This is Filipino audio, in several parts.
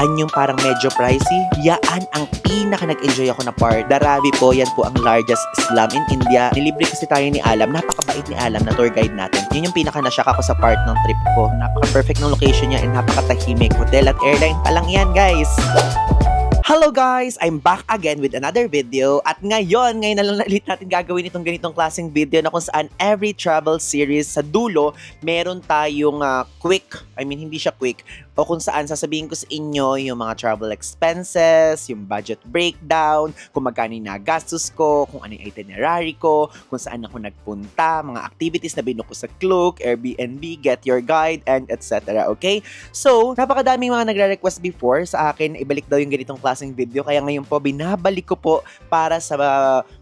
yan yung parang medyo pricey. Yaan ang pinaka nag-enjoy ako na part. Dharavi po, yan po ang largest slum in India. Nilibre kasi tayo ni Alam. Napakabait ni Alam na tour guide natin. Yun yung pinaka nasyak ako sa part ng trip ko. Napaka-perfect ng location niya and napakatahimik. Hotel at airline pa lang yan, guys. Hello guys! I'm back again with another video at ngayon na lang ulit natin gagawin itong ganitong klaseng video na kung saan every travel series sa dulo meron tayong hindi siya quick o kung saan sasabihin ko sa inyo yung mga travel expenses, yung budget breakdown, kung magkano yung nagastos ko, kung ano yung itinerary ko, kung saan ako nagpunta, mga activities na binuko sa Klook, Airbnb, Get Your Guide, and etc. Okay? So, napakadaming mga nagre-request before sa akin, ibalik daw yung ganitong klaseng video. Kaya ngayon po, binabalik ko po para sa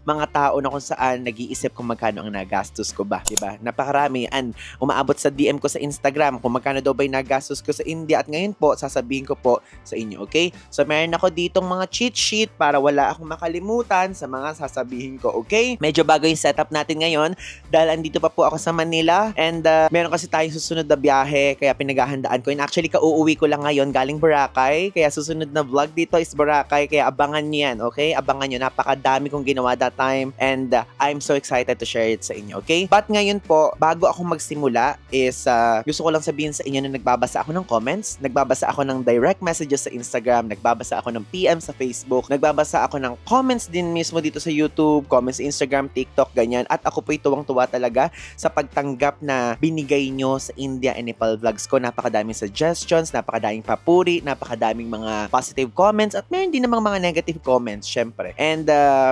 mga tao na kung saan nag-iisip kung magkano ang nagastos ko ba. Diba? Napakarami. And umaabot sa DM ko sa Instagram kung magkano daw ba yung nagastos ko sa India. At ngayon po, sasabihin ko po sa inyo. Okay? So, meron ako ditong mga cheat sheet para wala akong makalimutan sa mga sasabihin ko. Okay? Medyo bago yung setup natin ngayon dahil andito pa po ako sa Manila. And meron kasi tayong susunod na biyahe kaya pinaghahandaan ko. And actually, kauuwi ko lang ngayon galing Boracay. Kaya susunod na vlog dito is Boracay, kaya abangan niyo yan, okay? Abangan niyo, napakadami kong ginawa that time and I'm so excited to share it sa inyo, okay? But ngayon po, bago ako magsimula is gusto ko lang sabihin sa inyo na nagbabasa ako ng comments, nagbabasa ako ng direct messages sa Instagram, nagbabasa ako ng PM sa Facebook, nagbabasa ako ng comments din mismo dito sa YouTube, comments sa Instagram, TikTok, ganyan. At ako po'y tuwang-tuwa talaga sa pagtanggap na binigay nyo sa India and Nepal vlogs ko. Napakadaming suggestions, napakadaming papuri, napakadaming mga positive comments at meron din namang mga negative comments, syempre. And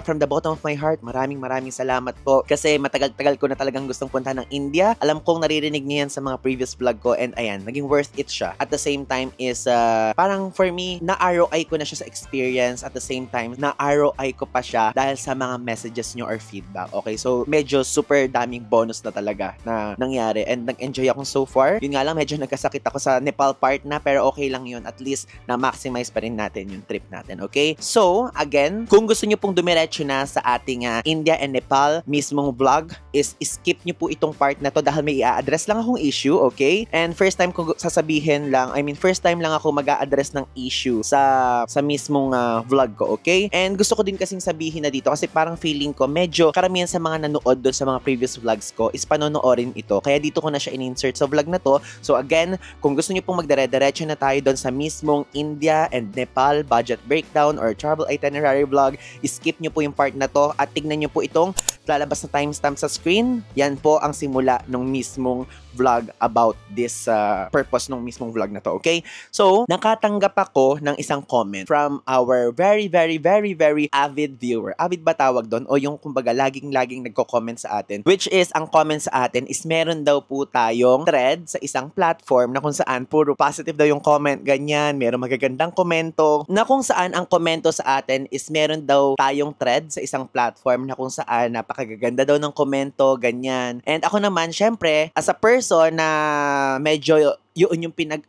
from the bottom of my heart, maraming salamat po kasi matagal-tagal ko na talagang gustong punta ng India. Alam kong naririnig niyo yan sa mga previous vlog ko and ayan, naging worth it siya. At the same time is parang for me, na-ROI ko na siya sa experience. At the same time, na-ROI ko pa siya dahil sa mga messages nyo or feedback. Okay, so medyo super daming bonus na talaga na nangyari and nag-enjoy akong so far. Yun nga lang, medyo nagkasakit ako sa Nepal part na pero okay lang yun. At least na-maximize pa rin natin yung trip natin. Okay? So, again, kung gusto nyo pong dumiretso na sa ating India and Nepal mismong vlog, is skip nyo po itong part na to dahil may i-address lang akong issue, okay? And first time ko sasabihin lang, first time lang ako mag-a-address ng issue sa mismong vlog ko, okay? And gusto ko din kasing sabihin na dito kasi parang feeling ko medyo karamihan sa mga nanood doon sa mga previous vlogs ko is panonoorin ito. Kaya dito ko na siya in-insert sa vlog na to. So again, kung gusto nyo pong magdire-diretso na tayo doon sa mismong India and Nepal budget breakdown or travel itinerary vlog, skip nyo po yung part na to at tignan nyo po itong lalabas na timestamp sa screen. Yan po ang simula ng mismong vlog about this purpose ng mismong vlog na to, okay? So, nakatanggap ako ng isang comment from our very avid viewer. Avid ba tawag doon? O yung kumbaga laging nagko-comment sa atin. Which is, ang comment sa atin is meron daw po tayong thread sa isang platform na kung saan puro positive daw yung comment, ganyan. Meron magagandang komento na kung saan ang komento sa atin is meron daw tayong thread sa isang platform na kung saan napakaganda daw ng komento, ganyan. And ako naman, syempre, as a person na medyo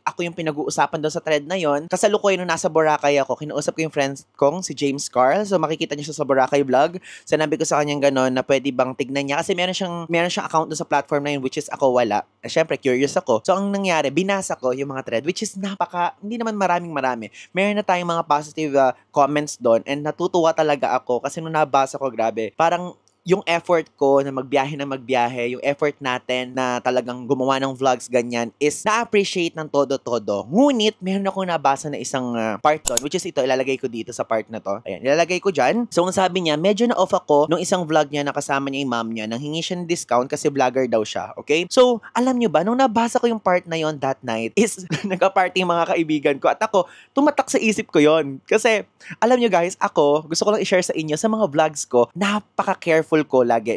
ako yung pinag-uusapan doon sa thread na yon. Kasalukuyan nung nasa Boracay ako, kinausap ko yung friends kong si James Carl. So makikita niyo siya sa Boracay vlog. Sinabi ko sa kanyang gano'n na pwede bang tignan niya kasi meron siyang account doon sa platform na yun which is ako wala. Syempre curious ako. So ang nangyari, binasa ko yung mga thread which is hindi naman marami. Meron na tayong mga positive comments doon and natutuwa talaga ako kasi nung nabasa ko, grabe, parang yung effort ko na magbiyahe, yung effort natin na talagang gumawa ng vlogs ganyan is na-appreciate ng todo-todo. Ngunit, meron akong nabasa na isang part doon, which is ito, ilalagay ko dito sa part na to. Ayan, ilalagay ko dyan. So, ang sabi niya, medyo na-off ako nung isang vlog niya na kasama niya yung mom niya nang hingi siya ng discount kasi vlogger daw siya. Okay? So, alam nyo ba, nung nabasa ko yung part na yon that night is nagka-party yung mga kaibigan ko at ako, tumatak sa isip ko yon. Kasi, alam nyo guys, ako, gusto ko lang i-share sa inyo sa mga vlogs ko, napaka-careful ko lagi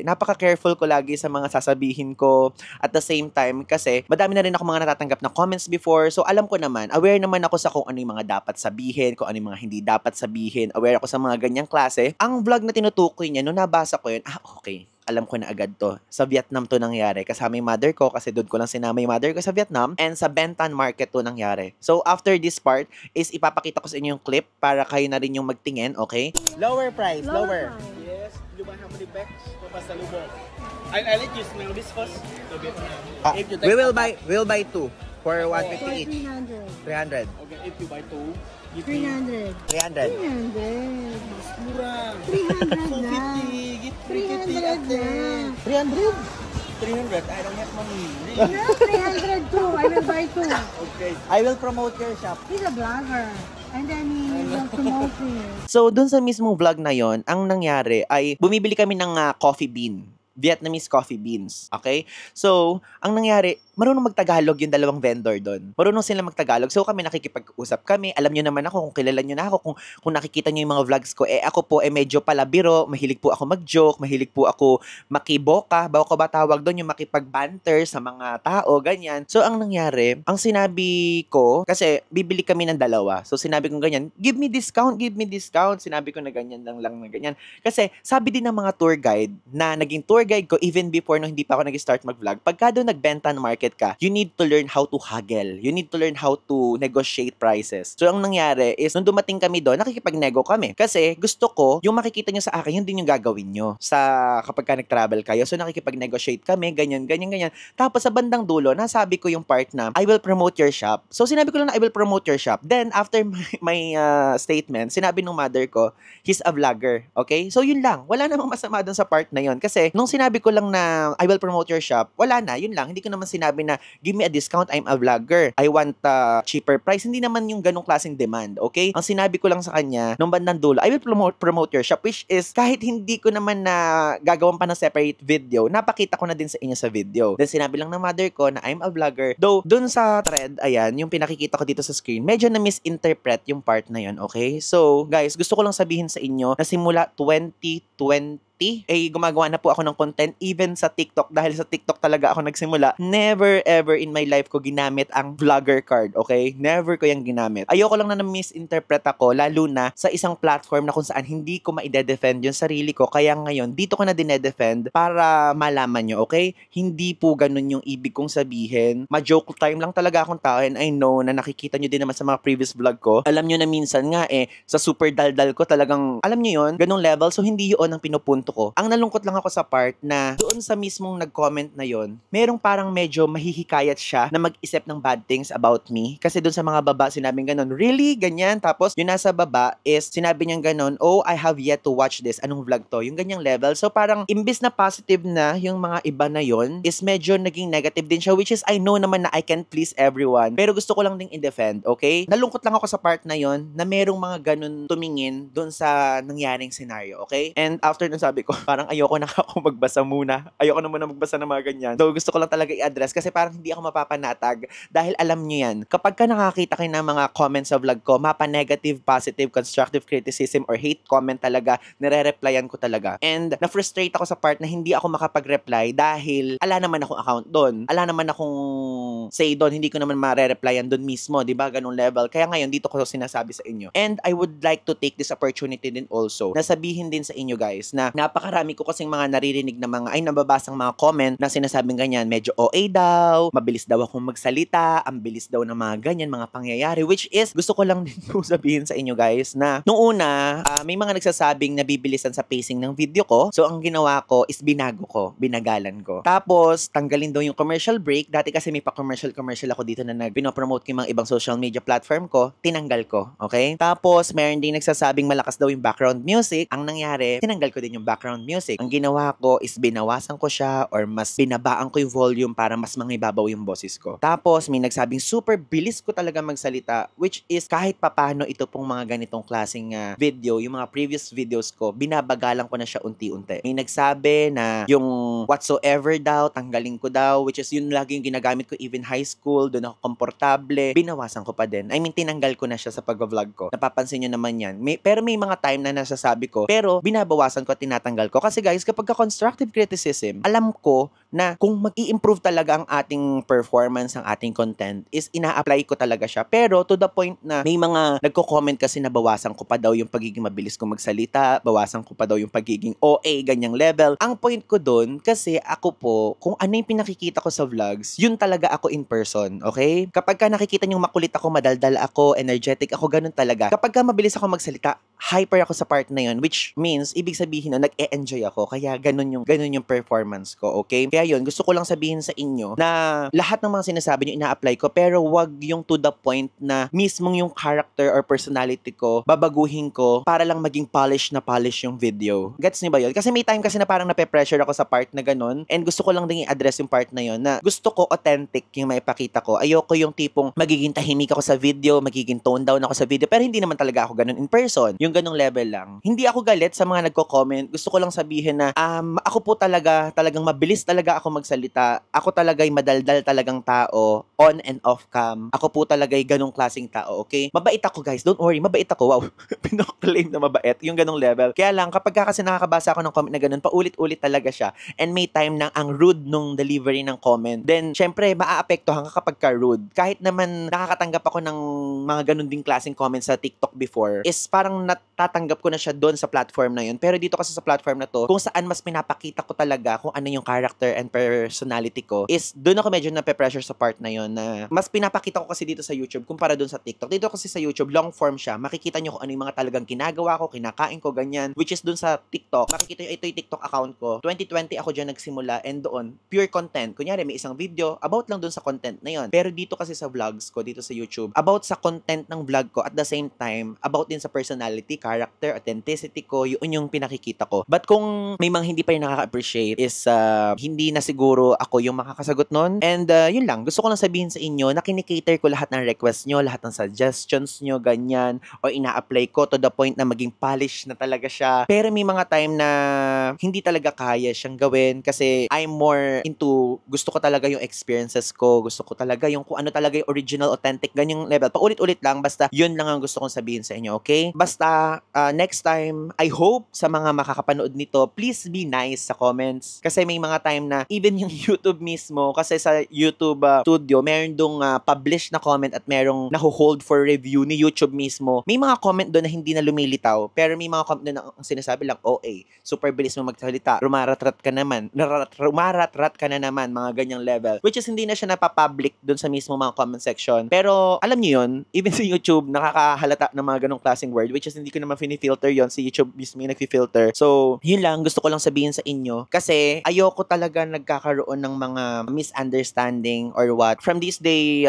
sa mga sasabihin ko at the same time kasi madami na rin ako mga natatanggap na comments before, so alam ko naman, aware naman ako sa kung ano yung mga dapat sabihin, kung ano yung mga hindi dapat sabihin, aware ako sa mga ganyang klase. Ang vlog na tinutukoy niya, nung nabasa ko yun, okay, alam ko na agad to. Sa Vietnam to nangyari. Kasama yung mother ko kasi doon ko lang sinama yung mother ko sa Vietnam and sa Bentan Market to nangyari. So, after this part is ipapakita ko sa inyo yung clip para kayo na rin yung magtingin, okay? Lower price. Yes, you buy how many bags? Pasalubong. I let you smell this first. We will buy two for 150 each. 300. Okay, if you buy two, Give me 300. 300. 300. murah. 300 na. 250. Give 300 ate. na. 300? 300. I don't have money. No, 300 too. I will buy two. Okay. I will promote your shop. He's a vlogger. And then he will promote me. So, dun sa mismong vlog na yon, ang nangyari ay bumibili kami ng coffee bean. Vietnamese coffee beans. Okay? So, ang nangyari, marunong magtagalog yung dalawang vendor doon. Marunong sila magtagalog. So, kami nakikipag-usap kami. Alam nyo naman ako, kung kilala nyo na ako, kung nakikita nyo yung mga vlogs ko, ako po, medyo palabiro, mahilig po ako mag-joke, mahilig po ako makiboka, bawa ko ba tawag doon, yung makipag-banter sa mga tao, ganyan. So, ang nangyari, ang sinabi ko, kasi bibili kami ng dalawa. So, sinabi ko ganyan, give me discount. Sinabi ko na ganyan lang na ganyan. Kasi, sabi din ng mga tour guide, na naging tour guide ko, even before no hindi pa ako nag-start mag-vlog, pagka doon nagbenta ng market ka, you need to learn how to haggle. You need to learn how to negotiate prices. So, ang nangyari is, nung dumating kami doon, nakikipag-nego kami. Kasi, gusto ko, yung makikita nyo sa akin, yun din yung gagawin nyo sa kapag ka nag-travel kayo. So, nakikipag-negotiate kami, ganyan. Tapos, sa bandang dulo, nasabi ko yung part na, I will promote your shop. So, sinabi ko lang na I will promote your shop. Then, after my statement, sinabi ng mother ko, he's a vlogger. Okay? So, yun lang. Wala namang masama doon sa part na yun. Kasi, nung sinabi ko lang na I will promote your shop, wala na, yun lang. Hindi ko naman sinabi na give me a discount, I'm a vlogger. I want a cheaper price. Hindi naman yung ganong klaseng demand, okay? Ang sinabi ko lang sa kanya, nung bandang dulo, I will promote your shop, which is kahit hindi ko naman na gagawin pa ng separate video, napakita ko na din sa inyo sa video. Then sinabi lang ng mother ko na I'm a vlogger. Though, dun sa thread, ayan, yung pinakikita ko dito sa screen, medyo na misinterpret yung part na yun, okay? So, guys, gusto ko lang sabihin sa inyo na simula 2020, gumagawa na po ako ng content even sa TikTok dahil sa TikTok talaga ako nagsimula. Never ever in my life ko ginamit ang vlogger card, okay? Never ko yung ginamit. Ayoko lang na misinterpret ako, lalo na sa isang platform na kung saan hindi ko maide-defend yung sarili ko. Kaya ngayon, dito ko na dinedefend para malaman nyo, okay? Hindi po ganun yung ibig kong sabihin. Ma-joke time lang talaga akong tao, and I know na nakikita nyo din naman sa mga previous vlog ko. Alam nyo na minsan nga sa super daldal ko talagang, alam nyo yun, ganung level. So hindi yun ang pinupunto ko. Ang nalungkot lang ako sa part na doon sa mismong nag-comment na yon, merong parang medyo mahihikayat siya na mag-isip ng bad things about me. Kasi doon sa mga baba, sinabing ganon, really? Ganyan? Tapos, yung nasa baba is, sinabi niyang ganon, oh, I have yet to watch this. Anong vlog to? Yung ganyang level. So, parang, imbis na positive na yung mga iba na yon, is medyo naging negative din siya, which is, I know naman na I can please everyone. Pero gusto ko lang ding i-defend, okay? Nalungkot lang ako sa part na yon, na merong mga ganon tumingin doon sa nangyaring scenario, okay? And after nun sabi ko, parang ayoko na ako magbasa muna. Ayoko na muna magbasa ng mga ganyan. So, gusto ko lang talaga i-address kasi parang hindi ako mapapanatag dahil alam nyo yan, kapag ka nakakita kayo ng mga comments sa vlog ko, mapa-negative, positive, constructive criticism, or hate comment talaga, nire-replyan ko talaga. And na-frustrate ako sa part na hindi ako makapag-reply dahil ala naman akong account doon. Ala naman akong say doon. Hindi ko naman mare-replyan doon mismo. Diba? Ganong level. Kaya ngayon, dito ko sinasabi sa inyo. And I would like to take this opportunity din also na sabihin din sa inyo guys na napakarami ko kasing mga naririnig na mga, nababasang mga comment na sinasabing ganyan, medyo OA daw, mabilis daw akong magsalita, ang bilis daw ng mga ganyan, mga pangyayari, which is, gusto ko lang din po sabihin sa inyo guys na, nung una, may mga nagsasabing nabibilisan sa pacing ng video ko, so ang ginawa ko is binagalan ko. Tapos, tanggalin daw yung commercial break, dati kasi may pa-commercial ako dito na pinopromote ko yung mga ibang social media platform ko, tinanggal ko, okay? Tapos, meron din nagsasabing malakas daw yung background music, ang nangyari, tinanggal ko din yung background music. Ang ginawa ko is binawasan ko siya or mas binabaan ko yung volume para mas mangibabaw yung boses ko. Tapos, may nagsabing super bilis ko talaga magsalita, which is kahit papano ito pong mga ganitong klaseng video, yung mga previous videos ko, binabagalan ko na siya unti-unti. May nagsabi na yung whatsoever daw, tanggalin ko daw, which is yun lagi yung ginagamit ko even high school, doon ako komportable, binawasan ko pa din. I mean, tinanggal ko na siya sa pag-vlog ko. Napapansin nyo naman yan. Pero may mga time na nasasabi ko, pero binabawasan ko at tinatanggal ko. Kasi guys, kapag constructive criticism, alam ko na kung mag-i-improve talaga ang ating performance, ang ating content, is ina-apply ko talaga siya. Pero to the point na may mga nagko-comment kasi na bawasan ko pa daw yung pagiging mabilis ko magsalita, bawasan ko pa daw yung pagiging OA, ganyang level. Ang point ko doon, kasi ako po, kung ano yung pinakikita ko sa vlogs, yun talaga ako in person, okay? Kapag ka nakikita nyo makulit ako, madaldal ako, energetic ako, ganun talaga. Kapag ka mabilis ako magsalita, hyper ako sa part na yun, which means, ibig sabihin na nag-e-enjoy ako, kaya ganun yung performance ko, okay? Kaya yun, gusto ko lang sabihin sa inyo na lahat ng mga sinasabi nyo ina-apply ko, pero wag yung to the point na mismong yung character or personality ko, babaguhin ko para lang maging polish yung video. Gets niyo ba yun? Kasi may time kasi na parang nape-pressure ako sa part na ganun, and gusto ko lang din i-address yung part na yun, na gusto ko authentic yung maipakita ko. Ayoko yung tipong magiging tahimik ako sa video, magiging tone down ako sa video, pero hindi naman talaga ako ganun in person. Yung ganung level lang. Hindi ako galit sa mga nagko-comment. Gusto ko lang sabihin na ako po talagang mabilis talaga ako magsalita. Ako talaga'y madaldal talagang tao, on and off cam. Ako po talaga'y ganung klaseng tao, okay? Mabait ako, guys. Don't worry, mabait ako. Wow. Pinaka-claim na mabait. Yung ganung level. Kaya lang, kapag kasi nakakabasa ako ng comment na ganun, paulit-ulit talaga siya. And may time na ang rude nung delivery ng comment. Then, syempre, maaapektuhan ka kapag ka-rude. Kahit naman nakakatanggap ako ng mga ganun ding klaseng comments sa TikTok before, is parang natatanggap ko na siya doon sa platform na yun. Pero dito kasi sa platform na to, kung saan mas pinapakita ko talaga kung ano yung character and personality ko, is doon ako medyo nape-pressure sa part na yun, na mas pinapakita ko kasi dito sa YouTube kumpara doon sa TikTok. Dito kasi sa YouTube, long form siya. Makikita nyo kung ano yung mga talagang ginagawa ko, kinakain ko, ganyan. Which is doon sa TikTok, makikita nyo, ito yung TikTok account ko. 2020 ako dyan nagsimula, and doon, pure content. Kunyari, may isang video, about lang doon sa content na yun. Pero dito kasi sa vlogs ko, dito sa YouTube, about sa content ng vlog ko, at the same time, about din sa personality, character, authenticity ko, yun yung pinakikita ko. But kung may mga hindi pa rin nakaka-appreciate, is hindi na siguro ako yung makakasagot nun. And yun lang, gusto ko lang sabihin sa inyo na kinikater ko lahat ng request nyo, lahat ng suggestions nyo, ganyan, o ina-apply ko to the point na maging polish na talaga siya. Pero may mga time na hindi talaga kaya siyang gawin kasi I'm more into, gusto ko talaga yung experiences ko, gusto ko talaga yung kung ano talaga yung original, authentic, ganyang level. Paulit-ulit lang, basta yun lang ang gusto kong sabihin sa inyo, okay? Basta, next time, I hope sa mga makakapanood nito, please be nice sa comments. Kasi may mga time na, even yung YouTube mismo, kasi sa YouTube studio, meron dong publish na comment at merong naho-hold for review ni YouTube mismo. May mga comment doon na hindi na lumilitaw, pero may mga comment doon na ang sinasabi lang, OA, super bilis mo magsalita, rumaratrat ka na naman, mga ganyang level. Which is hindi na siya napapublic doon sa mismo mga comment section. Pero, alam niyo yun, even sa YouTube, nakakahalata ng mga ganong klaseng word, which is hindi ko naman filter yon, si YouTube mismo yung nag-filter. So, yun lang, gusto ko lang sabihin sa inyo, kasi ayoko talaga nagkakaroon ng mga misunderstanding or what. From this day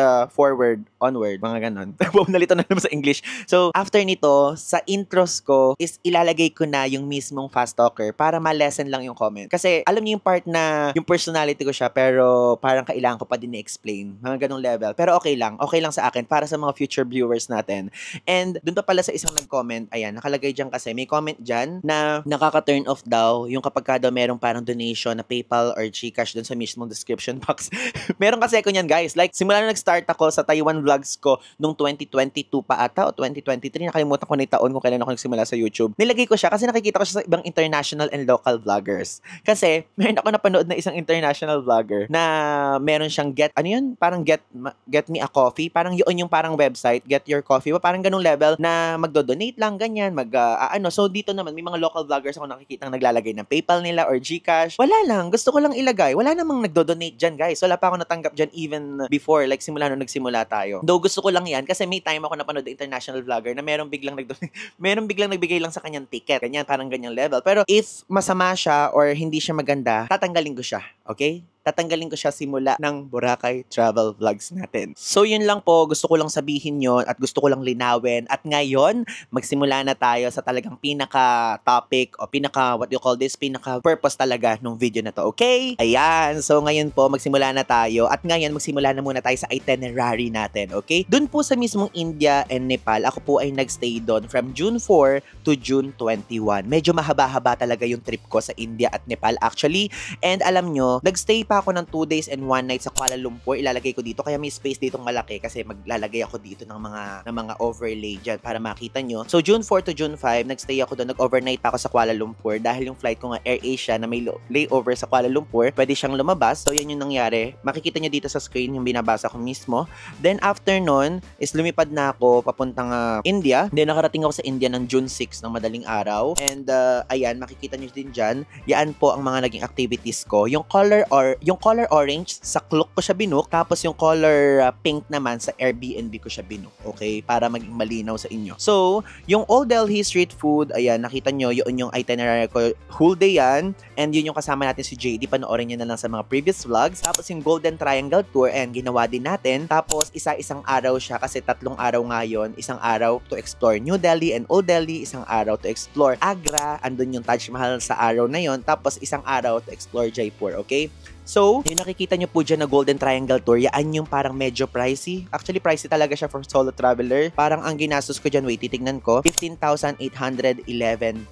onward, mga ganon. Nalito na naman sa English. So, after nito, sa intros ko, is ilalagay ko na yung mismong fast talker para ma-lessen lang yung comment. Kasi, alam niyo yung part na yung personality ko siya, pero parang kailangan ko pa din i-explain. Mga ganong level. Pero okay lang sa akin, para sa mga future viewers natin. And, dun pa pala sa isang nag-comment, ayan, nakalagay dyan kasi, may comment dyan na nakaka-turn off daw yung kapag daw merong parang donation na PayPal or GCash dun sa mismong description box. Meron kasi ako nyan, guys. Like, simula na nag-start ako sa Taiwan vlogs ko nung 2022 pa ata o 2023, nakalimutan ko na yung taon kung kailan ako nagsimula sa YouTube. Nilagay ko siya kasi nakikita ko siya sa ibang international and local vloggers. Kasi, meron ako napanood na isang international vlogger na meron siyang parang get me a coffee. Parang yun yung parang website, get your coffee. Parang ganung level na magdo-donate lang, ganyan, So, dito naman, may mga local vloggers ako nakikitang naglalagay ng PayPal nila or GCash. Wala lang, gusto ko lang ilagay. Wala namang nagdo-donate dyan, guys. Wala pa ako natanggap dyan even before, like simula nung nagsimula tayo. Though gusto ko lang yan kasi may time ako napanood ng international vlogger na merong biglang nagbigay lang sa kanyang ticket. Ganyan, parang ganyang level. Pero if masama siya or hindi siya maganda, tatanggalin ko siya. Okay? Tatanggalin ko siya simula ng Boracay Travel Vlogs natin. So, yun lang po. Gusto ko lang sabihin yun at gusto ko lang linawin. At ngayon, magsimula na tayo sa talagang pinaka-topic o pinaka-purpose talaga ng video na to. Okay? Ayan. So, ngayon po, magsimula na tayo. At ngayon, magsimula na muna tayo sa itinerary natin. Okay? Doon po sa mismong India and Nepal, ako po ay nagstay doon from June 4 to June 21. Medyo mahaba-haba talaga yung trip ko sa India at Nepal actually. And alam nyo, nagstay pa ako ng 2 days and 1 night sa Kuala Lumpur. Ilalagay ko dito. Kaya may space ditong malaki kasi maglalagay ako dito ng mga overlay dyan para makita nyo. So, June 4 to June 5, nagstay ako doon. Nag-overnight ako sa Kuala Lumpur dahil yung flight ko nga AirAsia na may layover sa Kuala Lumpur, pwede siyang lumabas. So, yan yung nangyari. Makikita nyo dito sa screen yung binabasa ko mismo. Then, after nun, is lumipad na ako papuntang India. Then, nakarating ako sa India ng June 6 ng madaling araw. And, ayan, makikita nyo din dyan. Yan po ang mga naging activities ko. Yung color or yung color orange, sa Klook ko siya binook. Tapos yung color pink naman, sa Airbnb ko siya binook. Okay? Para maging malinaw sa inyo. So, yung Old Delhi Street Food, ayan, nakita nyo, yun yung itinerary ko. Whole day yan. And yun yung kasama natin si JD. Panoorin nyo na lang sa mga previous vlogs. Tapos yung Golden Triangle Tour, and ginawa din natin. Tapos, isa-isang araw siya kasi 3 araw ngayon. Isang araw to explore New Delhi and Old Delhi. Isang araw to explore Agra. Andun yung Taj Mahal sa araw na yon. Tapos, isang araw to explore Jaipur. Okay? So, yung nakikita nyo po dyan na Golden Triangle Tour, yan yung parang medyo pricey. Actually, pricey talaga siya for solo traveler. Parang ang ginastos ko dyan, wait, titignan ko, 15,811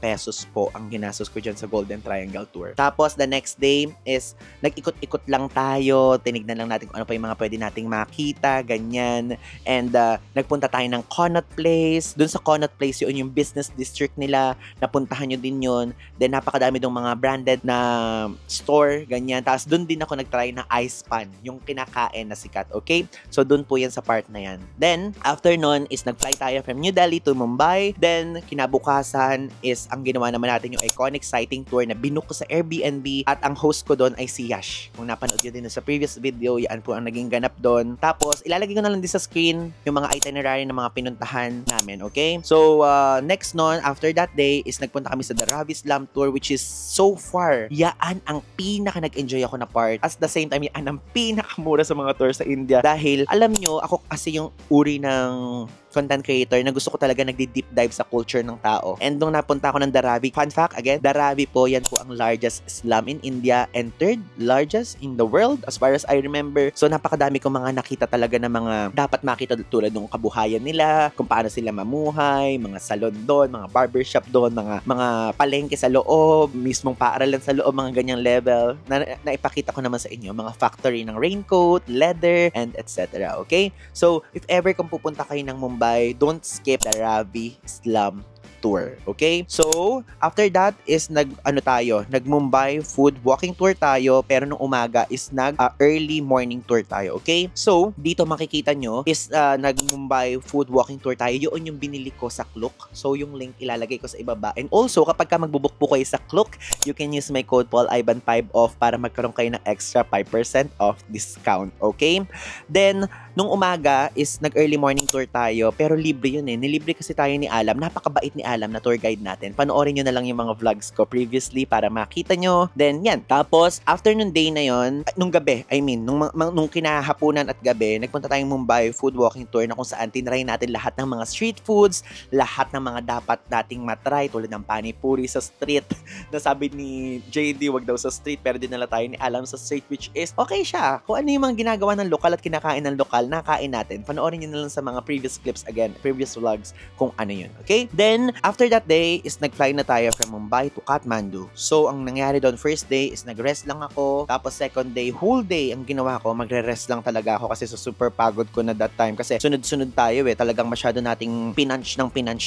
pesos po ang ginastos ko dyan sa Golden Triangle Tour. Tapos, the next day is, nag-ikot-ikot lang tayo, tinignan lang natin kung ano pa yung mga pwede nating makita, ganyan. And, nagpunta tayo ng Connaught Place. Dun sa Connaught Place, yun yung business district nila. Napuntahan nyo din yun. Then, napakadami dong mga branded na store, ganyan. Tapos, dun din ako nag-try na ice pan, yung kinakain na sikat, okay? So, dun po yan sa part na yan. Then, after nun is nag-fly tayo from New Delhi to Mumbai. Then, kinabukasan is ang ginawa naman natin yung iconic sighting tour na binook ko sa Airbnb at ang host ko doon ay si Yash. Kung napanood nyo din sa previous video, yan po ang naging ganap doon. Tapos, ilalagay ko na lang din sa screen yung mga itinerary ng mga pinuntahan namin, okay? So, next nun, after that day, is nagpunta kami sa the Ravi Slum Tour, which is so far, yaan ang pinaka nag-enjoy ako na part. At the same time, yan ang pinakamura sa mga tour sa India. Dahil, alam nyo, ako kasi yung uri ng content creator na gusto ko talaga nagdi-deep dive sa culture ng tao. And nung napunta ako ng Dharavi, fun fact again, Dharavi po, yan po ang largest slum in India and 3rd largest in the world as far as I remember. So, napakadami kong mga nakita talaga na mga dapat makita tulad ng kabuhayan nila, kung paano sila mamuhay, mga salon doon, mga barbershop doon, mga palengke sa loob, mismong paaralan sa loob, mga ganyang level na ipakita ko naman sa inyo, mga factory ng raincoat, leather, and etc. Okay? So, if ever kung pupunta kayo ng Mumbai, don't skip the Ravi Slum Tour. Okay? So, after that is nag-Mumbai food walking tour tayo, pero nung umaga is early morning tour tayo. Okay? So, dito makikita nyo is nag-Mumbai food walking tour tayo. Yun yung binili ko sa Klook. So, yung link ilalagay ko sa ibaba. And also, kapag ka magbubuk po kayo sa Klook, you can use my code PaulIvan5 off para magkaroon kayo ng extra 5% off discount. Okay? Then, nung umaga is nag-early morning tour tayo, pero libre yun eh. Nilibre kasi tayo ni Alam. Napakabait ni Alam na tour guide natin. Panoorin nyo na lang yung mga vlogs ko previously para makita nyo. Then, yan. Tapos, after nung day na yon, nung gabi, nung kinahapunan at gabi, nagpunta tayong Mumbai food walking tour na kung saan tinry natin lahat ng mga street foods, lahat ng mga dapat nating matry, tulad ng panipuri sa street. Nasabi ni JD, wag daw sa street, pero dinala tayo ni Alam sa street, which is okay siya. Kung ano yung mga ginagawa ng lokal at kinakain ng lokal, nakain natin. Panoorin nyo na lang sa mga previous clips again, previous vlogs, kung ano yun. Okay? Then, after that day, is nag-fly na tayo from Mumbai to Kathmandu. So, ang nangyari doon, first day is nag-rest lang ako. Tapos, second day, whole day, ang ginawa ko, magre-rest lang talaga ako kasi super pagod ko na that time. Kasi sunod-sunod tayo eh. Talagang masyado nating pinunch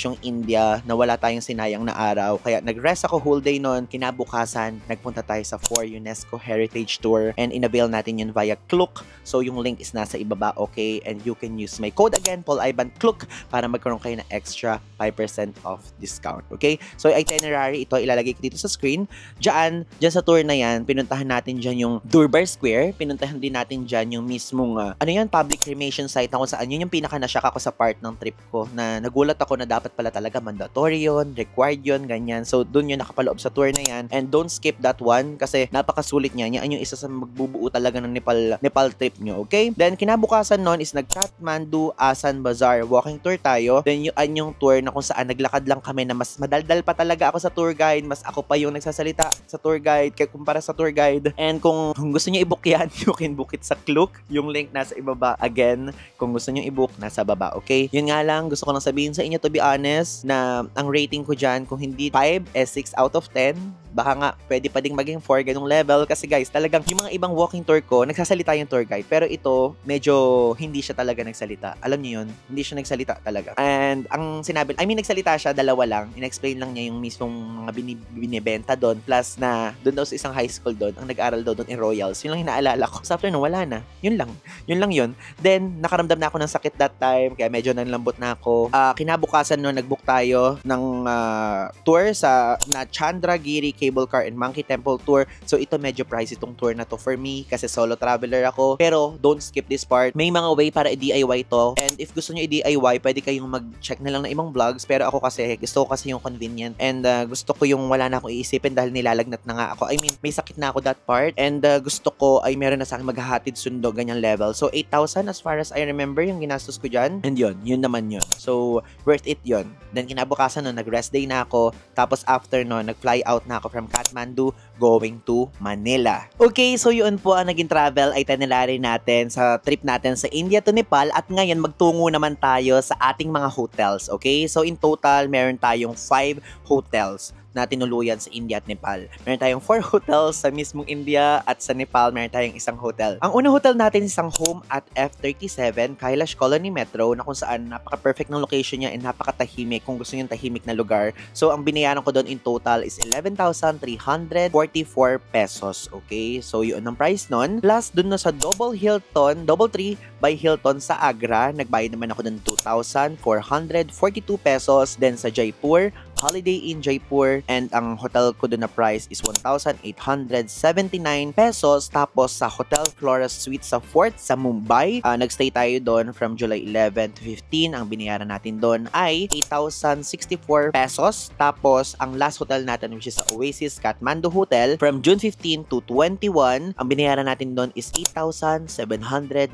yung India na wala tayong sinayang na araw. Kaya, nag-rest ako whole day noon. Kinabukasan, nagpunta tayo sa 4 UNESCO Heritage Tour and inavail natin yun via Klook. So, yung link is nasa ibaba, okay? And you can use my code again, PaulIvan5 para magkaroon kayo ng extra 5% off discount. Okay? So, itinerary, ito ilalagay ko dito sa screen. Diyan sa tour na yan, pinuntahan natin dyan yung Durbar Square. Pinuntahan din natin dyan yung mismong, public cremation site na kung saan yun yung pinaka-nashock ako sa part ng trip ko na nagulat ako na dapat pala talaga mandatory yun, required yun, ganyan. So, dun yun nakapaloob sa tour na yan. And don't skip that one kasi napakasulit niya. Yan yung isa sa magbubuo talaga ng Nepal trip nyo. Okay? Then, kinabukasan nun is nag-Kathmandu Asan Bazaar walking tour tayo. Then, yung tour na kung saan naglakad lang kami na mas madaldal pa talaga ako sa tour guide. Mas ako pa yung nagsasalita sa tour guide kumpara sa tour guide. And kung gusto niyo i-book yan, you can book it sa Klook. Yung link nasa ibaba. Again, kung gusto niyo i-book, nasa baba. Okay? Yun nga lang, gusto ko lang sabihin sa inyo, to be honest, na ang rating ko dyan, kung hindi 5, 6 out of 10. Baka nga, pwede pa ding maging 4 ganung level. Kasi guys, talagang yung mga ibang walking tour ko, nagsasalita yung tour guide. Pero ito, medyo hindi siya talaga nagsalita. Alam niyo yun? Hindi siya nagsalita talaga. And ang sinabi, nagsalita siya, dalawa lang. In-explain lang niya yung mismong mga binibenta doon. Plus na, doon daw sa isang high school doon, ang nag-aral daw doon in Royals. Yun lang hinaalala ko. So after no, wala na. Yun lang. Then, nakaramdam na ako ng sakit that time. Kaya medyo nanlambot na ako. Kinabukasan no, nag-book tayo ng tour sa Chandragiri Cave cable car and Monkey Temple tour. So ito medyo pricey itong tour na to for me kasi solo traveler ako. Pero don't skip this part. May mga way para i-DIY to. And if gusto nyo i-DIY, pwede kayong mag-check na lang ng ibang vlogs. Pero ako kasi, gusto ko kasi yung convenient. And gusto ko yung wala na akong iisipin dahil nilalagnat na nga ako. I mean, may sakit na ako that part. And gusto ko ay meron na sa akin maghahatid sundo, ganyang level. So 8,000 as far as I remember yung ginastos ko dyan. And yun naman yun. So worth it yun. Then kinabukasan nun, nag-rest day na ako. Tapos after nun, nag-fly out na ako from Kathmandu going to Manila. Okay, so yun po ang naging travel itinerary natin sa trip natin sa India to Nepal. At ngayon, magtungo naman tayo sa ating mga hotels. Okay, so in total, meron tayong 5 hotels na tinuluyan sa India at Nepal. Meron tayong 4 hotels sa mismong India at sa Nepal, meron tayong isang hotel. Ang unang hotel natin is isang home at F37, Kailash Colony Metro, na kung saan napaka-perfect ng location niya and napaka-tahimik kung gusto niyo ng tahimik na lugar. So, ang binayaran ko doon in total is 11,344 pesos. Okay? So, yun ang price nun. Plus, doon na sa Double Tree by Hilton sa Agra, nagbayad naman ako doon 2,442 pesos. Then sa Jaipur, Holiday Inn Jaipur, and ang hotel ko doon na price is 1,879 pesos. Tapos sa Hotel Flora Suite sa Fort sa Mumbai, nagstay tayo doon from July 11 to 15. Ang binayaran natin doon ay 8,064 pesos. Tapos ang last hotel natin, which is sa Oasis Kathmandu Hotel, from June 15 to 21, ang binayaran natin doon is 8,798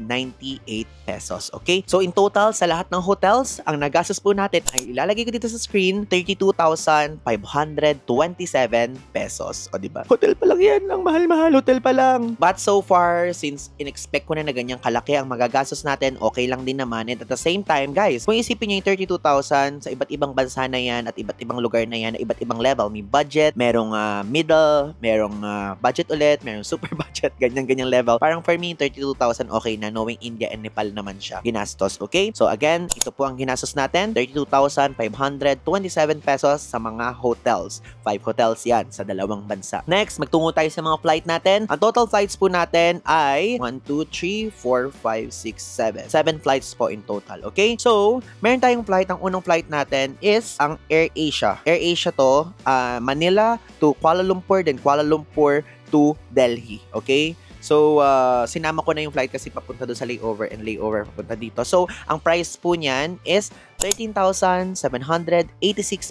pesos. Okay? So in total, sa lahat ng hotels, ang nagastos po natin ay ilalagay ko dito sa screen, 32,527 pesos. O diba? Hotel pa lang yan. Ang mahal-mahal. Hotel pa lang. But so far, since in-expect ko na ganyang kalaki ang magagastos natin, okay lang din naman. And at the same time, guys, kung isipin nyo yung 32,000 sa iba't ibang bansa na yan at iba't ibang lugar na yan, iba't ibang level. May budget, merong middle, merong budget ulit, merong super budget, ganyang level. Parang for me, 32,000 okay na, knowing India and Nepal naman siya ginastos. Okay? So again, ito po ang ginastos natin, 32,527 pesos sa mga hotels. 5 hotels yan sa dalawang bansa. Next, magtungo tayo sa mga flight natin. Ang total flights po natin ay 1, 2, 3, 4, 5, 6, 7. 7 flights po in total. Okay? So, meron tayong flight. Ang unang flight natin is ang Air Asia. Air Asia to, Manila to Kuala Lumpur, then Kuala Lumpur to Delhi. Okay? So, sinama ko na yung flight kasi papunta doon sa layover and layover papunta dito. So, ang price po niyan is 13,786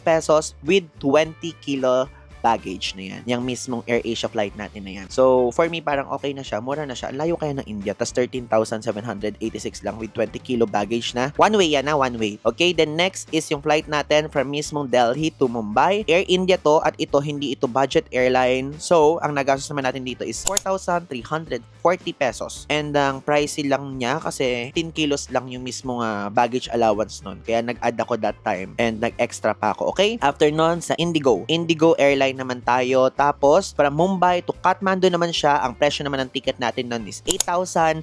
pesos with 20 kilo baggage na yan. Yung mismong Air Asia flight natin na yan. So, for me, parang okay na siya. Mura na siya. Ang layo kaya ng India. Tas 13,786 lang with 20 kilo baggage na. One way yan na, one way. Okay, then next is yung flight natin from mismong Delhi to Mumbai. Air India to at ito, hindi ito budget airline. So, ang nagastos naman natin dito is 4,340 pesos. And ang pricey lang niya kasi 10 kilos lang yung mismong baggage allowance nun. Kaya nag-add ako that time and nag-extra pa ako. Okay? After nun, sa Indigo. Indigo Airline naman tayo. Tapos, from Mumbai to Kathmandu naman siya. Ang presyo naman ng ticket natin nun is 8,924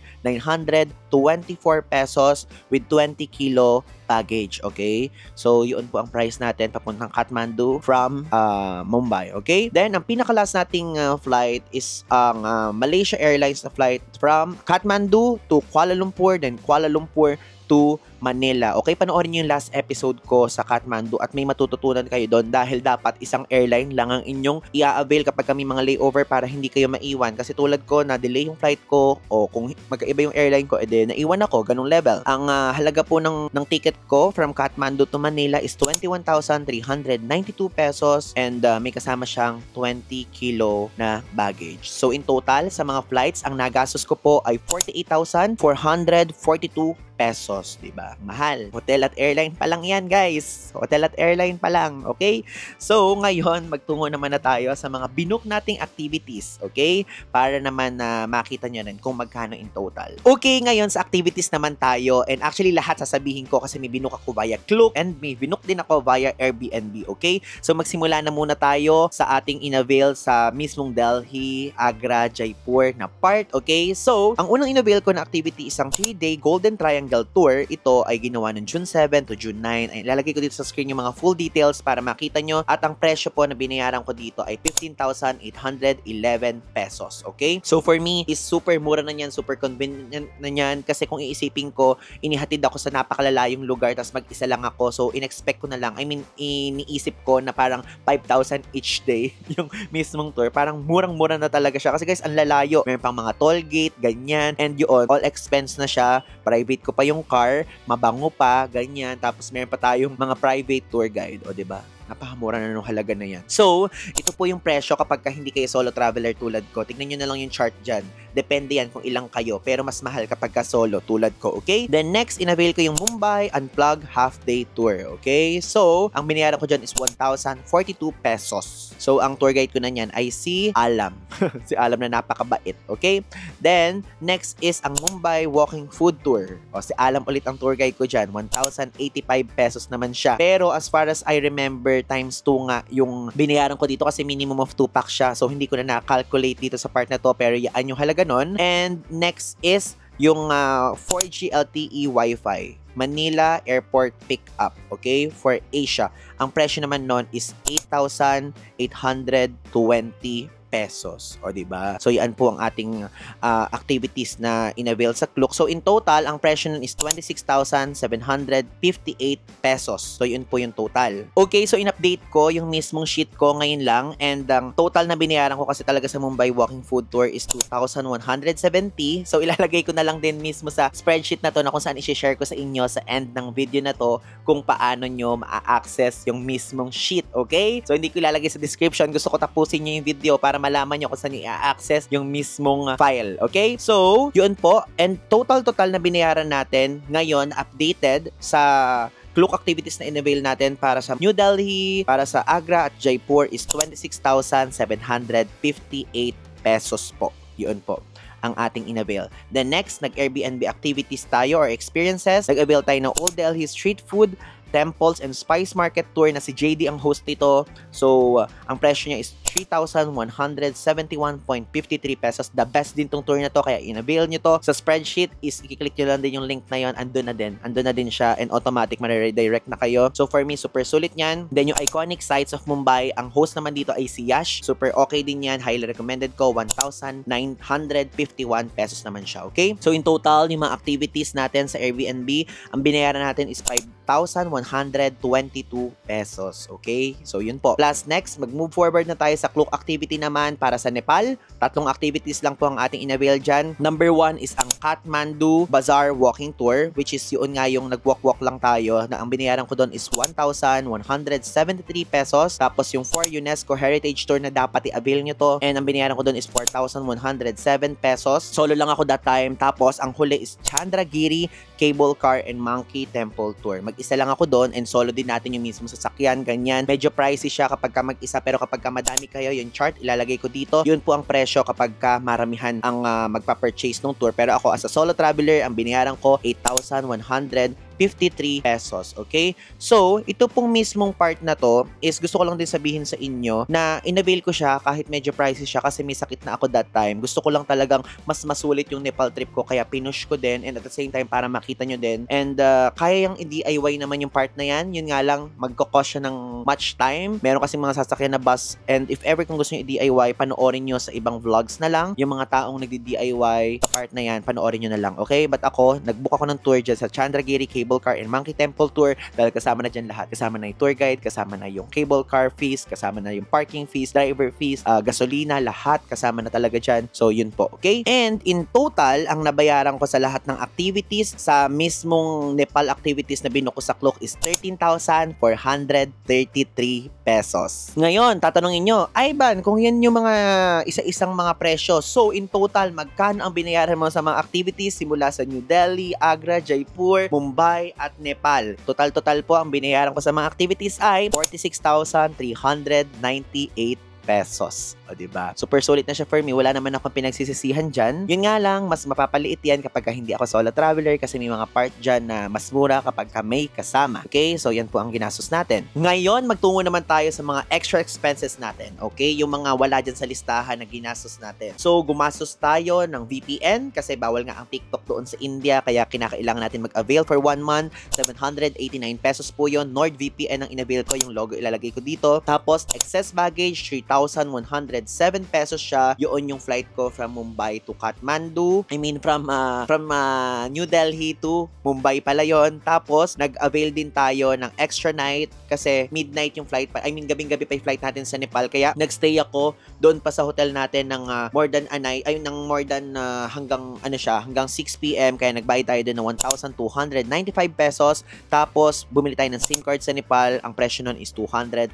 pesos with 20 kilo baggage. Okay? So, yun po ang price natin papuntang Kathmandu from Mumbai. Okay? Then, ang pinaka-last nating flight is ang Malaysia Airlines na flight from Kathmandu to Kuala Lumpur, then Kuala Lumpur to Manila. Okay, panoorin niyo yung last episode ko sa Kathmandu at may matututunan kayo doon dahil dapat isang airline lang ang inyong i-avail kapag kami mga layover para hindi kayo maiwan. Kasi tulad ko, na-delay yung flight ko o kung magkaiba yung airline ko, edi naiwan ako, ganung level. Ang halaga po ng ticket ko from Kathmandu to Manila is 21,392 pesos and may kasama siyang 20 kilo na baggage. So in total, sa mga flights, ang nagastos ko po ay 48,442 pesos, diba? Mahal. Hotel at airline pa lang yan, guys. Hotel at airline pa lang, okay? So, ngayon, magtungo naman na tayo sa mga binook nating activities, okay? Para naman na makita nyo rin kung magkano in total. Okay, ngayon sa activities naman tayo, and actually lahat sasabihin ko kasi may binook ako via Klook and may binook din ako via Airbnb, okay? So, magsimula na muna tayo sa ating inavail sa mismong Delhi, Agra, Jaipur na part, okay? So, ang unang inavail ko na activity isang 3-day Golden Triangle single tour. Ito ay ginawa ng June 7 to June 9. Ay, ilalagay ko dito sa screen yung mga full details para makita nyo. At ang presyo po na binayaran ko dito ay 15,811 pesos. Okay? So for me, is super mura na yan, super convenient na yan. Kasi kung iisipin ko, inihatid ako sa napakalalayong lugar tapos mag-isa lang ako. So in-expect ko na lang, iniisip ko na parang 5,000 each day yung mismong tour. Parang murang-mura na talaga siya. Kasi guys, ang lalayo. Meron pang mga toll gate, ganyan. And yun, all expense na siya. Private ko pa yung car, mabango pa, ganyan. Tapos meron pa tayong mga private tour guide. O, diba? Napakamura na nung halaga na yan. So, ito po yung presyo kapag hindi kayo solo traveler tulad ko. Tignan nyo na lang yung chart dyan. Depende yan kung ilang kayo. Pero mas mahal kapag solo tulad ko, okay? Then next, inavail ko yung Mumbai Unplug Half Day Tour, okay? So, ang binayaran ko dyan is 1,042 pesos. So, ang tour guide ko na yan ay si Alam. Si Alam na napakabait, okay? Then, next is ang Mumbai Walking Food Tour. O, si Alam ulit ang tour guide ko dyan. 1,085 pesos naman siya. Pero as far as I remember, times 2 nga yung binayaran ko dito kasi minimum of 2 packs siya. So, hindi ko na na-calculate dito sa part na to. Pero yan yung halaga nun. And next is yung 4G LTE Wi-Fi. Manila Airport Pickup, okay? For Asia. Ang presyo naman nun is 8,820 pesos. O, diba? So, yan po ang ating activities na inavail sa Klook. So, in total, ang presyo nun is 26,758 pesos. So, yun po yung total. Okay, so in-update ko yung mismong sheet ko ngayon lang. And ang total na binayaran ko kasi talaga sa Mumbai Walking Food Tour is 2,170. So, ilalagay ko na lang din mismo sa spreadsheet na to na kung saan i-share ko sa inyo sa end ng video na to kung paano nyo ma-access yung mismong sheet. Okay? So, hindi ko ilalagay sa description. Gusto ko tapusin nyo yung video para malaman nyo kung saan i-access yung mismong file. Okay? So, yun po. And total na binayaran natin ngayon, updated sa Klook activities na inavail natin para sa New Delhi, para sa Agra at Jaipur is 26,758 pesos po. Yun po ang ating inavail. Then next, nag-Airbnb activities tayo or experiences. Nag-avail tayo ng Old Delhi Street Food, Temples and Spice Market Tour na si JD ang host nito. So, ang presyo niya is 3,171.53 pesos. The best din tong tour na to, kaya inavail nyo to. Sa spreadsheet is i-click nyo lang din yung link na yon. Andun na din siya and automatic ma-redirect na kayo. So, for me, super sulit yan. Then, yung iconic sites of Mumbai, ang host naman dito ay si Yash. Super okay din yan. Highly recommended ko. 1,951 pesos naman siya. Okay? So, in total, yung mga activities natin sa Airbnb, ang binayaran natin is 5,122 pesos. Okay? So, yun po. Plus, next, mag-move forward na tayo sa Klook activity naman para sa Nepal. 3 activities lang po ang ating inavail dyan. Number 1 is ang Kathmandu Bazaar Walking Tour, which is yun nga yung nag-walk-walk lang tayo na ang binayaran ko doon is 1,173 pesos. Tapos yung 4 UNESCO Heritage Tour na dapat i-avail nyo to. And ang binayaran ko doon is 4,107 pesos. Solo lang ako that time. Tapos, ang huli is Chandragiri Cable Car and Monkey Temple Tour. Mag-isa lang ako doon and solo din natin yung mismo sasakyan, ganyan. Medyo pricey siya kapag ka mag-isa, pero kapag ka madami kayo, yung chart ilalagay ko dito. Yun po ang presyo kapag ka maramihan ang magpa-purchase ng tour. Pero ako as a solo traveler, ang binayaran ko 8,153 pesos. Okay? So, ito pong mismong part na to is gusto ko lang din sabihin sa inyo na inavail ko siya kahit medyo pricey siya kasi may sakit na ako that time. Gusto ko lang talagang mas masulit yung Nepal trip ko kaya pinush ko din and at the same time para makita nyo din. And kaya yung i-DIY naman yung part na yan. Yun nga lang, magkakos siya ng much time. Meron kasi mga sasakyan na bus and if ever kung gusto nyo i-DIY, panoorin nyo sa ibang vlogs na lang. Yung mga taong nagdi-DIY sa part na yan, panoorin nyo na lang. Okay? But ako, nag-book ako ng tour dyan sa Chandragiri Cable Car and Monkey Temple Tour dahil kasama na dyan lahat. Kasama na yung tour guide, kasama na yung cable car fees, kasama na yung parking fees, driver fees, gasolina, lahat kasama na talaga dyan. So, yun po. Okay? And in total, ang nabayaran ko sa lahat ng activities sa mismong Nepal activities na binuko sa Klook is 13,433 pesos. Ngayon, tatanungin nyo, Ivan, kung yan yung mga isa-isang mga presyo, so in total, magkano ang binayaran mo sa mga activities simula sa New Delhi, Agra, Jaipur, Mumbai, at Nepal? Total po, ang binayaran ko sa mga activities ay 46,398 pesos. O, diba? Super sulit na siya for me. Wala naman akong pinagsisisihan dyan. Yun nga lang, mas mapapaliit yan kapag hindi ako solo traveler kasi may mga part dyan na mas mura kapag may kasama. Okay? So, yan po ang ginastos natin. Ngayon, magtungo naman tayo sa mga extra expenses natin. Okay? Yung mga wala dyan sa listahan na ginastos natin. So, gumastos tayo ng VPN kasi bawal nga ang TikTok doon sa India kaya kinakailangan natin mag-avail for 1 month. 789 pesos po yun. NordVPN ang inavail ko. Yung logo ilalagay ko dito. Tapos, excess baggage, 3,107 pesos siya. Yun yung flight ko from Mumbai to Kathmandu. I mean, from New Delhi to Mumbai pala yun. Tapos, nag-avail din tayo ng extra night kasi midnight yung flight pa. I mean, gabing-gabi pa yung flight natin sa Nepal. Kaya, nagstay ako doon pa sa hotel natin ng more than hanggang 6 p.m. Kaya nagbayad tayo doon ng 1,295 pesos. Tapos, bumili tayo ng SIM card sa Nepal. Ang presyo nun is 240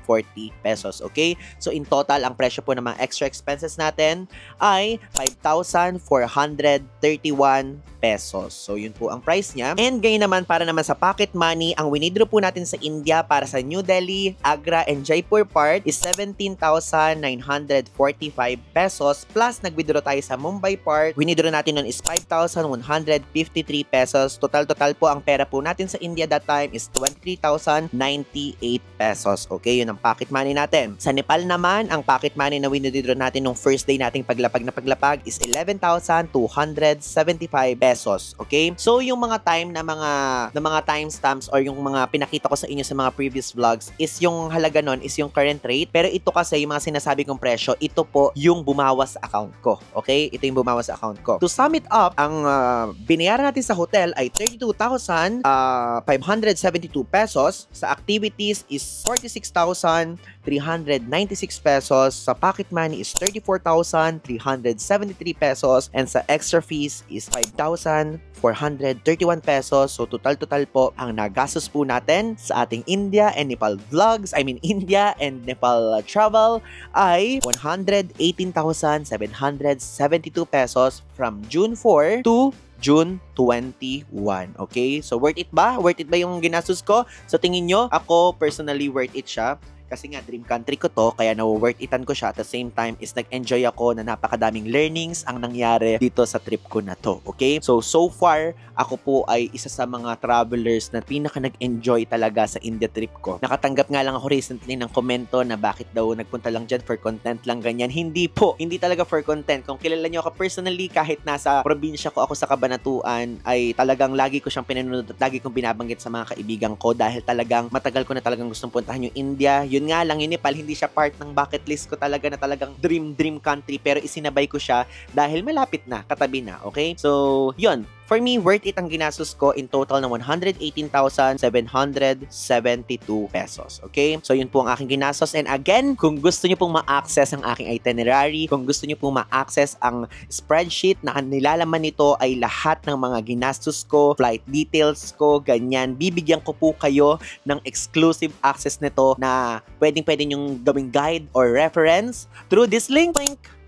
pesos. Okay? So, in total, ang presyo po ng mga extra expenses natin ay 5,431 pesos. So, yun po ang price niya. And ngayon naman, para naman sa pocket money, ang winidraw po natin sa India para sa New Delhi, Agra, and Jaipur part is 17,945 pesos. Plus, nag-withdraw tayo sa Mumbai part. Winidraw natin nun is 5,153 pesos. Total po ang pera po natin sa India that time is 23,098 pesos. Okay, yun ang pocket money natin. Sa Nepal naman, ang pocket money na winidraw natin nung first day nating paglapag is 11,275 pesos. Okay? So, yung mga mga timestamps or yung mga pinakita ko sa inyo sa mga previous vlogs is yung halaga nun is yung current rate. Pero ito kasi, yung mga sinasabi kong presyo, ito po yung bumawas sa account ko. Okay? Ito yung bumawas sa account ko. To sum it up, ang binayaran natin sa hotel ay 32,572 pesos. Sa activities is 46,396 pesos. Sa pocket money is 34,373 pesos. And sa extra fees is 5,431 pesos. So, total po ang nagastos po natin sa ating India and Nepal vlogs. I mean, India and Nepal travel ay 118,772 pesos from June 4 to June 21. Okay? So, worth it ba? Worth it ba yung ginastos ko? So, tingin nyo, ako personally worth it siya. Kasi nga, dream country ko to, kaya na-worth itan ko siya. At the same time, is nag-enjoy ako na napakadaming learnings ang nangyari dito sa trip ko na to. Okay? So far, ako po ay isa sa mga travelers na pinaka nag-enjoy talaga sa India trip ko. Nakatanggap nga lang ako recently ng komento na bakit daw nagpunta lang dyan for content lang ganyan. Hindi po. Hindi talaga for content. Kung kilala nyo ako personally, kahit nasa probinsya ko ako sa Cabanatuan, ay talagang lagi ko siyang pinanood at lagi kong binabanggit sa mga kaibigan ko dahil talagang matagal ko na talagang gustong puntahan yung India. Yun nga lang, yung Nepal, hindi siya part ng bucket list ko talaga na talagang dream country, pero isinabay ko siya dahil malapit na, katabi na, okay? So, yun. For me, worth it ang ginastos ko in total na 118,772 pesos. Okay? So, yun po ang aking ginastos. And again, kung gusto nyo pong ma-access ang aking itinerary, kung gusto nyo pong ma-access ang spreadsheet na nilalaman nito ay lahat ng mga ginastos ko, flight details ko, ganyan, bibigyan ko po kayo ng exclusive access nito na pwedeng-pwede nyong gawing guide or reference through this link.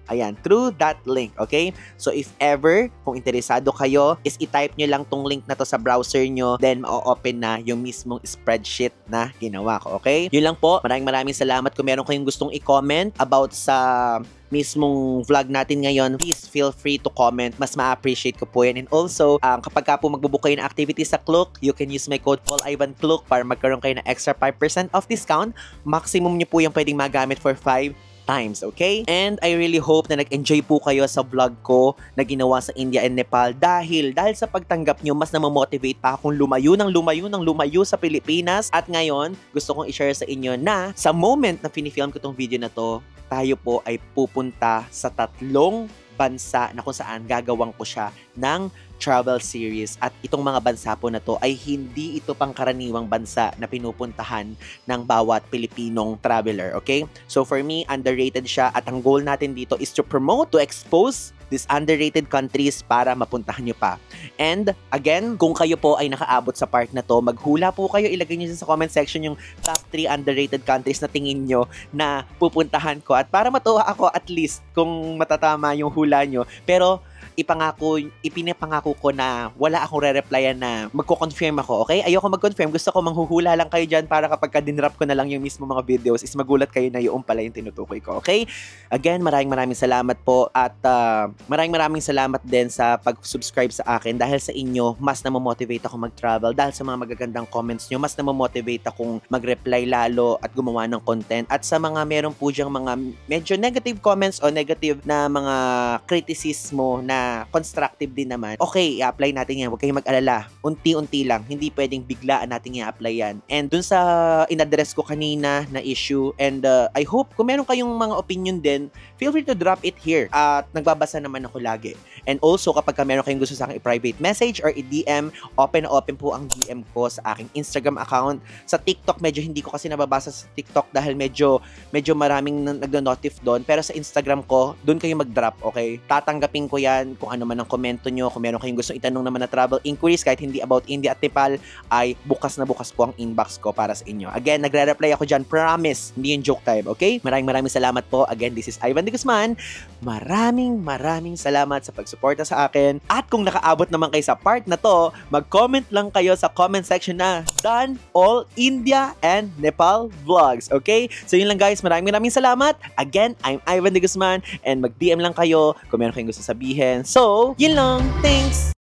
Ayan, through that link, okay? So, if ever, kung interesado kayo, is i-type nyo lang tong link na to sa browser nyo, then ma-open na yung mismong spreadsheet na ginawa ko, okay? Yun lang po. Maraming salamat. Kung meron kayong gustong i-comment about sa mismong vlog natin ngayon, please feel free to comment. Mas ma-appreciate ko po yan. And also, kapag ka po magbubook kayo ng activities sa Klook, you can use my code PaulIvanKlook para magkaroon kayo ng extra 5% off discount. Maximum nyo po yung pwedeng magamit for 5 times, okay? And I really hope na nag-enjoy po kayo sa vlog ko na ginawa sa India and Nepal dahil sa pagtanggap nyo, mas na-motivate pa akong lumayo sa Pilipinas. At ngayon, gusto kong i-share sa inyo na sa moment na pinifilm ko tong video na to, tayo po ay pupunta sa 3 bansa na kung saan gagawang ko siya ng travel series. At itong mga bansa po na to ay hindi ito pangkaraniwang bansa na pinupuntahan ng bawat Pilipinong traveler, okay? So for me, underrated siya at ang goal natin dito is to promote, to expose these underrated countries para mapuntahan nyo pa. And again, kung kayo po ay nakaabot sa part na to, maghula po kayo, ilagay nyo sa comment section yung top 3 underrated countries na tingin nyo na pupuntahan ko. At para matuwa ako at least kung matatama yung hula nyo. Pero ipinapangako ko na wala akong re-replyan na magko-confirm ako, okay? Ayoko mag-confirm, gusto ko manghuhula lang kayo dyan para kapag ka-dinrap ko na lang yung mismo mga videos is magulat kayo na yung pala yung tinutukoy ko, okay? Again, maraming salamat po at maraming salamat din sa pag-subscribe sa akin dahil sa inyo, mas namomotivate ako mag-travel dahil sa mga magagandang comments nyo, mas namomotivate akong mag-reply lalo at gumawa ng content at sa mga meron po dyang mga medyo negative comments o negative na mga kritisismo na constructive din naman, okay, i-apply natin yan. Huwag kayong mag-alala. Unti-unti lang. Hindi pwedeng biglaan natin i-apply yan. And dun sa in-address ko kanina na issue, and I hope kung meron kayong mga opinion din, feel free to drop it here. At nagbabasa naman ako lagi. And also, kapag meron kayong gusto sa akin i-private message or i-DM, open po ang DM ko sa aking Instagram account. Sa TikTok, medyo hindi ko kasi nababasa sa TikTok dahil medyo maraming nagno-notif doon. Pero sa Instagram ko, doon kayo mag-drop, okay? Tatanggapin ko yan kung ano man ang komento nyo. Kung meron kayong gustong itanong naman na travel inquiries, kahit hindi about India at Nepal, ay bukas na bukas po ang inbox ko para sa inyo. Again, nagre-reply ako dyan. Promise, hindi yung joke time, okay? Maraming salamat po. Again, this is Ivan de Guzman. Maraming salamat sa pagsuporta sa akin. At kung nakaabot naman kayo sa part na to, mag-comment lang kayo sa comment section na done all India and Nepal vlogs, okay? So yun lang guys, maraming salamat. Again, I'm Ivan de Guzman and mag-DM lang kayo kung meron kayong gusto sabihin. So, yun lang. Thanks!